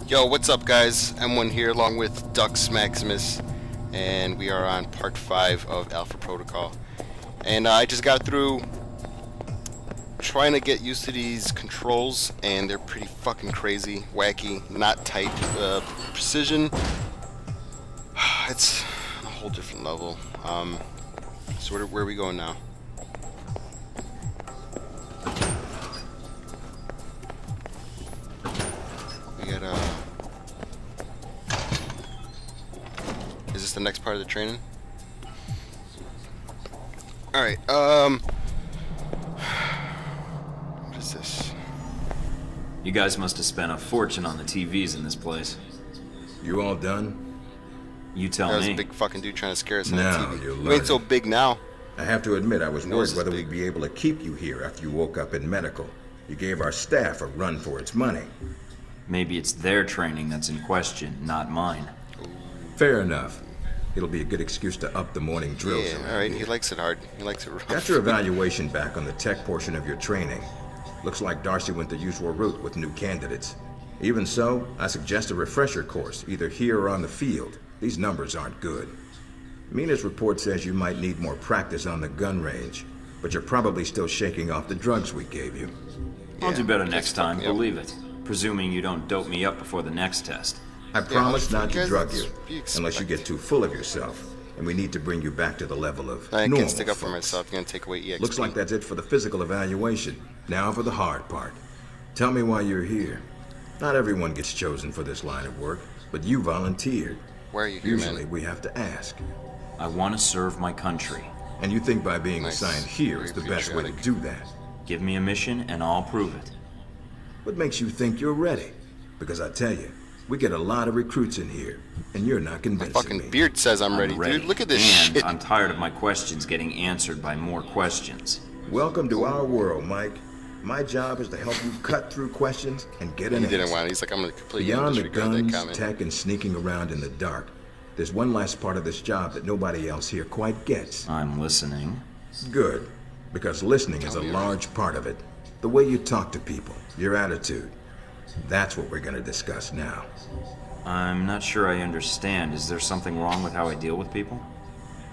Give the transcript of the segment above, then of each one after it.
Yo, what's up, guys? M1 here, along with Dux Maximus, and we are on part 5 of Alpha Protocol. And I just got through trying to get used to these controls, and they're pretty fucking crazy, wacky, not tight. Precision, it's a whole different level. So where are we going now? We got Is this the next part of the training? Alright, what is this? You guys must have spent a fortune on the TVs in this place. You all done? You tell That was me. a big fucking dude trying to scare us on Now the TV. you're You ain't learning. so big now. I have to admit, I was Nose worried is whether big. we'd be able to keep you here after you woke up in medical. You gave our staff a run for its money. Maybe it's their training that's in question, not mine. Fair enough. It'll be a good excuse to up the morning drills. Yeah, around alright, here. he likes it hard. He likes it rough. Got your evaluation back on the tech portion of your training. Looks like Darcy went the usual route with new candidates. Even so, I suggest a refresher course, either here or on the field. These numbers aren't good. Mina's report says you might need more practice on the gun range, but you're probably still shaking off the drugs we gave you. I'll do better next fuck time, me up. believe it. Presuming you don't dope me up before the next test. I promise how not the to fuck drug is you, this? unless you get too full of yourself, and we need to bring you back to the level of I normal can't stick up for folks. myself. You're gonna take away EXP. Looks like that's it for the physical evaluation. Now for the hard part. Tell me why you're here. Not everyone gets chosen for this line of work, but you volunteered. Why are you here, Usually man? we have to ask. I want to serve my country. And you think by being Nice. assigned here is the Very best way to patriotic. do that. Give me a mission and I'll prove it. What makes you think you're ready? Because I tell you, we get a lot of recruits in here, and you're not My convincing fucking me. beard says I'm ready, dude. Look at this and shit. I'm tired of my questions getting answered by more questions. Welcome to our world, Mike. My job is to help you cut through questions and get an He didn't answer. want it. He's like, I'm gonna completely Beyond the disregard that guns, comment. tech, and sneaking around in the dark, there's one last part of this job that nobody else here quite gets. I'm listening. Good, because listening is a Tell me large part of it. The way you talk to people, your attitude. That's what we're going to discuss now. I'm not sure I understand. Is there something wrong with how I deal with people?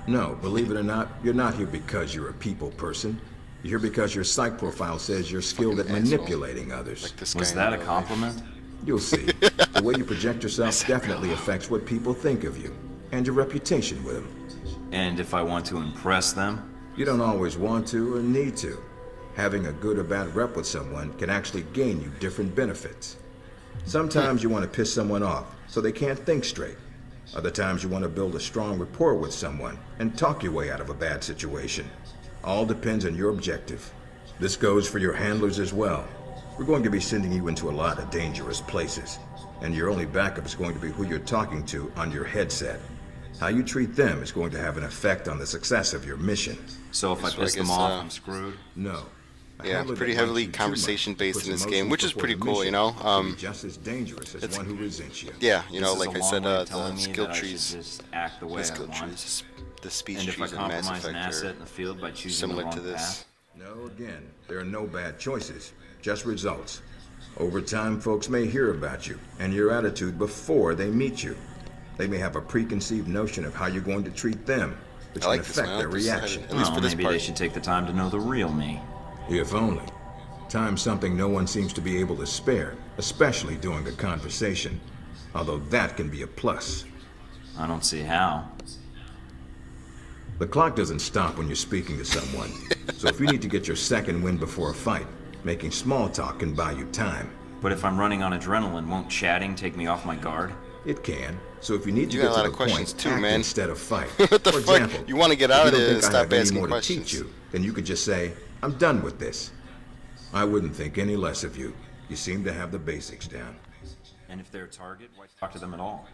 No, believe it or not, you're not here because you're a people person. You're here because your psych profile says you're skilled at Fucking asshole. manipulating others. Like this guy Was in that a real life. compliment? You'll see. The way you project yourself definitely affects what people think of you, and your reputation with them. And if I want to impress them? You don't always want to or need to. Having a good or bad rep with someone can actually gain you different benefits. Sometimes you want to piss someone off so they can't think straight. Other times you want to build a strong rapport with someone and talk your way out of a bad situation. All depends on your objective. This goes for your handlers as well. We're going to be sending you into a lot of dangerous places, and your only backup is going to be who you're talking to on your headset. How you treat them is going to have an effect on the success of your mission. So if I So I piss them guess, off, I'm screwed? No. A Yeah, handler pretty that heavily likes you too conversation much based puts in this emotions game, which is before pretty the cool, you mission. know? Can be just as dangerous as it's- one who resents you. Yeah, you know, This is like a I long said, way of the telling me skill that I should trees, just act the way the I skill want. trees, the speech And if I trees in Mass compromise an Effect asset are in the field by choosing similar the wrong to this. path? No, again, there are no bad choices, just results. Over time, folks may hear about you and your attitude before they meet you. They may have a preconceived notion of how you're going to treat them, which I like can this, affect man. their This is- reaction. At least Oh, for this maybe part. they should take the time to know the real me. If only. Time's something no one seems to be able to spare, especially during a conversation. Although that can be a plus. I don't see how. The clock doesn't stop when you're speaking to someone. So if you need to get your second win before a fight, making small talk can buy you time. But if I'm running on adrenaline, won't chatting take me off my guard? It can. So if you need to You get got a lot to of the questions point, too, act man. instead of fight. What the For fuck? example, You wanna get if out you of don't there think and I stop have any asking more to questions. teach you, then you could just say, I'm done with this. I wouldn't think any less of you. You seem to have the basics down. And if they're a target, why talk to them at all?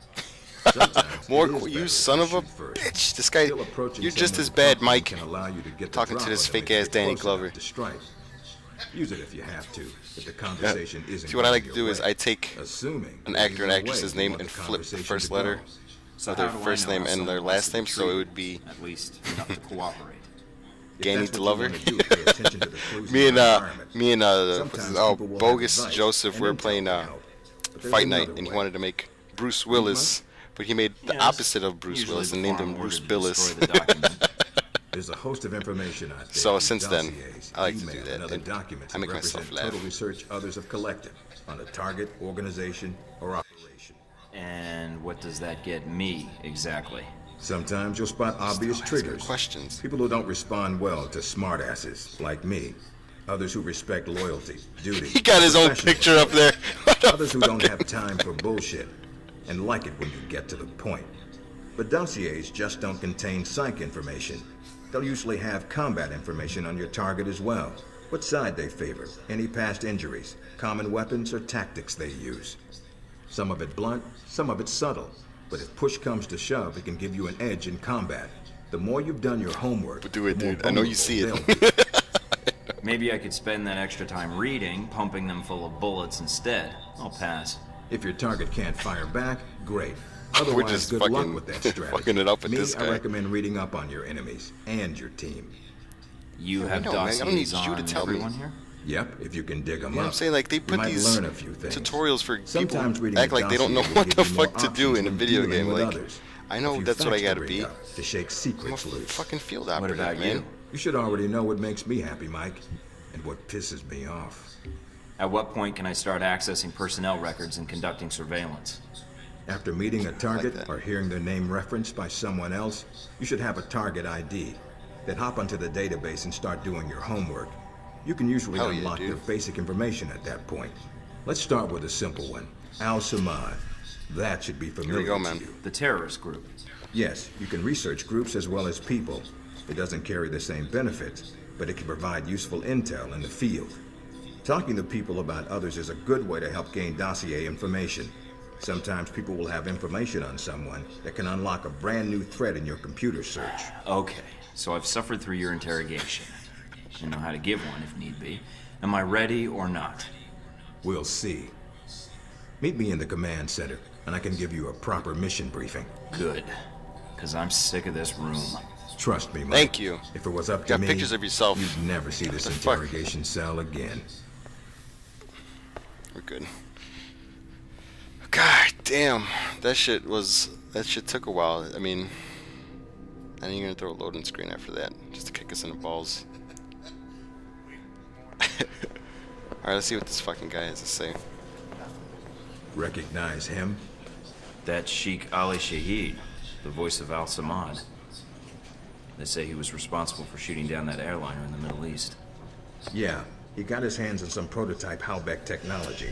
Sometimes More it is you better son to of a shoot first. bitch. This guy, Still approaching you're just someone as bad, confident Mike. can allow you to get the Talking to drop this on them fake if you ass get Danny close enough Glover. to strike. Use it if you have to, if the conversation isn't See, what I like to going do is your way. I take Assuming an there actor and is no actress's way you name want and the flip the conversation first to letter go. So of their how do I first know name how and their someone last wants to name, be so it treated? would be At least enough to cooperate. If Ganny that's what you Dlover. wanna do, pay attention to the clues in me and your environment. what's his, Sometimes oh, people will have bogus advice Joseph. and We're intel playing to help. But there's Fight Night, another and he way. wanted to make Bruce Willis, but he made the opposite of Bruce Usually Willis and before named him I'm Bruce ordered to Billis. destroy the document. There's a host of information out there. So in since then, dossiers, I like to do email, that, and other and documents I make that myself represent laugh. total research others have collected on a target, organization, or operation. And what does that get me, exactly? Sometimes you'll spot obvious asking triggers. questions. People who don't respond well to smartasses, like me. Others who respect loyalty, duty. He got his own picture up there. What the Others who fuck? don't have time for bullshit and like it when you get to the point. But dossiers just don't contain psych information. They'll usually have combat information on your target as well. What side they favor, any past injuries, common weapons or tactics they use. Some of it blunt, some of it subtle. But if push comes to shove, it can give you an edge in combat. The more you've done your homework, But do it, the more dude. I know you vulnerable see they'll it. be. Maybe I could spend that extra time reading, pumping them full of bullets instead. I'll pass. If your target can't fire back, great. We're Otherwise, just good fucking- luck with that strategy. fucking it up with Me, this I guy. recommend reading up on your enemies and your team. You have know, man. I don't need dossiers you to on tell me. everyone here? Yep, if you can dig them You know up. what I'm saying? Like, they You put might these learn a few things. tutorials for people Sometimes who reading act a like they don't know dossier what will the give you more fuck to do options in a when video dealing game. with Like, others. I A know few that's what I facts to gotta read be. up to shake I'm a secrets loose. fucking field What operative, about man. you? You should already know what makes me happy, Mike, and what pisses me off. At what point can I start accessing personnel records and conducting surveillance? After meeting a target that. or hearing their name referenced by someone else, you should have a target ID. Then hop onto the database and start doing your homework. You can usually Hell yeah, unlock dude. their basic information at that point. Let's start with a simple one. Al-Samad. That should be familiar go, to man. you. The terrorist group. Yes, you can research groups as well as people. It doesn't carry the same benefits, but it can provide useful intel in the field. Talking to people about others is a good way to help gain dossier information. Sometimes people will have information on someone that can unlock a brand new thread in your computer search. Okay, so I've suffered through your interrogation. I know how to give one if need be. Am I ready or not? We'll see. Meet me in the command center, and I can give you a proper mission briefing. Good. Because I'm sick of this room. Trust me, Mike. Thank you. If it was up to Got me, pictures of yourself. you'd never see this the fuck? interrogation cell again. We're good. God damn. That shit took a while. I mean, and you're gonna throw a loading screen after that, just to kick us in the balls. Alright, let's see what this fucking guy has to say. Recognize him? That's Sheikh Ali Shahid, the voice of Al-Samad. They say he was responsible for shooting down that airliner in the Middle East. Yeah, he got his hands on some prototype Halbeck technology.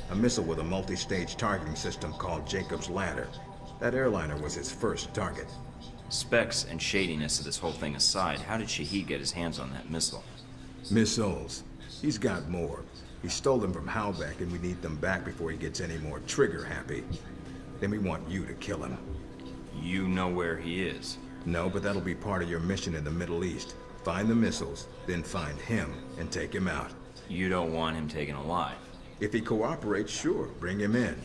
A missile with a multi-stage targeting system called Jacob's Ladder. That airliner was his first target. Specs and shadiness of this whole thing aside, how did Shahid get his hands on that missile? Missiles. He's got more. He stole them from Halbeck, and we need them back before he gets any more trigger-happy. Then we want you to kill him. You know where he is. No, but that'll be part of your mission in the Middle East. Find the missiles, then find him and take him out. You don't want him taken alive. If he cooperates, sure, bring him in.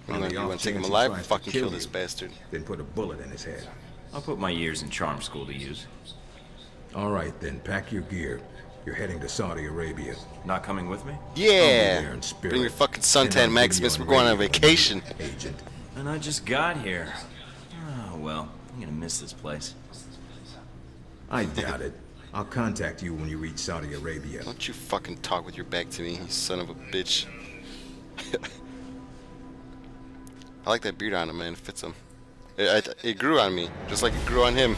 On the You off wanna take him chance he alive? tries to Fucking kill you, this bastard. Then put a bullet in his head. I'll put my years in charm school to use. All right, then, pack your gear. You're heading to Saudi Arabia. Not coming with me? I'll be Yeah! there in spirit. Bring your fucking And I'll suntan give Maximus. you We're going on radio vacation. Agent. And I just got here. Oh, well, I'm gonna miss this place. I doubt it. I'll contact you when you reach Saudi Arabia. Don't you fucking talk with your back to me, you son of a bitch. I like that beard on him, man. It fits him. It grew on me, just like it grew on him.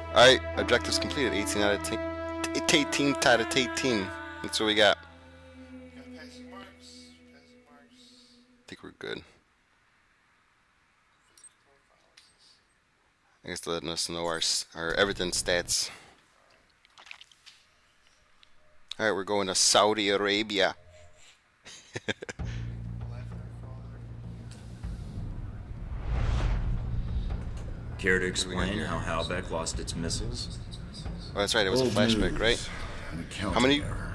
Alright, objectives completed. 18 out of 10. 18 out of 18. That's what we got. I think we're good. I guess letting us know our evidence stats. Alright, we're going to Saudi Arabia. Care to explain how Halbeck lost its missiles? Oh, that's right, it was a flashback, right? How many error.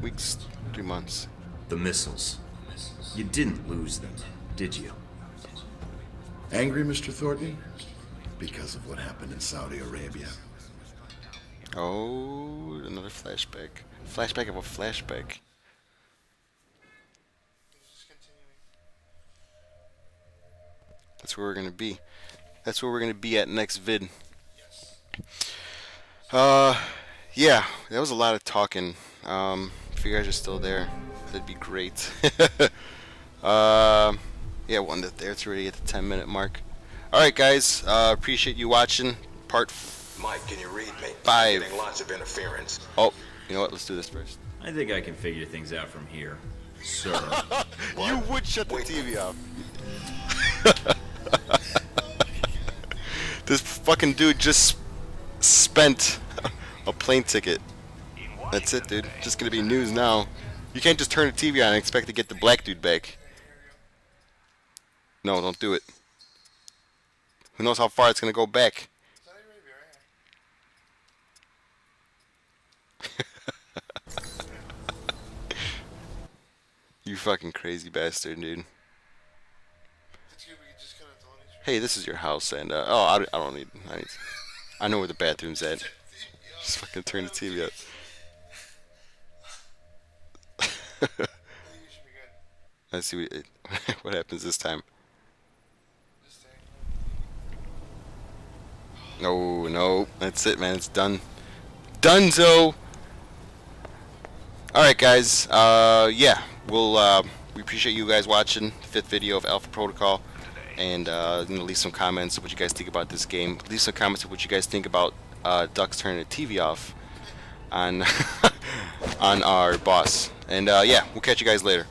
weeks? 3 months. The missiles. You didn't lose them, did you? Angry, Mr. Thornton? Because of what happened in Saudi Arabia. Oh, another flashback. Flashback of a flashback. That's where we're gonna be. That's where we're gonna be at next vid. Yeah, that was a lot of talking. If you guys are still there, that'd be great. Yeah, we'll end it there. It's already at the 10-minute mark. Alright, guys, appreciate you watching. Part Mike, can you read me? 5. Getting lots of interference. Oh, you know what? Let's do this first. I think I can figure things out from here, sir. You would shut the TV off. This fucking dude just spent a plane ticket. That's it, dude. Just gonna be news now. You can't just turn the TV on and expect to get the black dude back. No, don't do it. Who knows how far it's gonna go back? You fucking crazy bastard, dude. Hey, this is your house, and oh, I don't need. I know where the bathroom's at. Just fucking turn the TV up. Let's see what happens this time. No, no, that's it, man. It's done. Dunzo. All right, guys. Yeah, we appreciate you guys watching the 5th video of Alpha Protocol, and leave some comments of what you guys think about this game. Leave some comments of what you guys think about Ducks turning the TV off on on our boss. And yeah, we'll catch you guys later.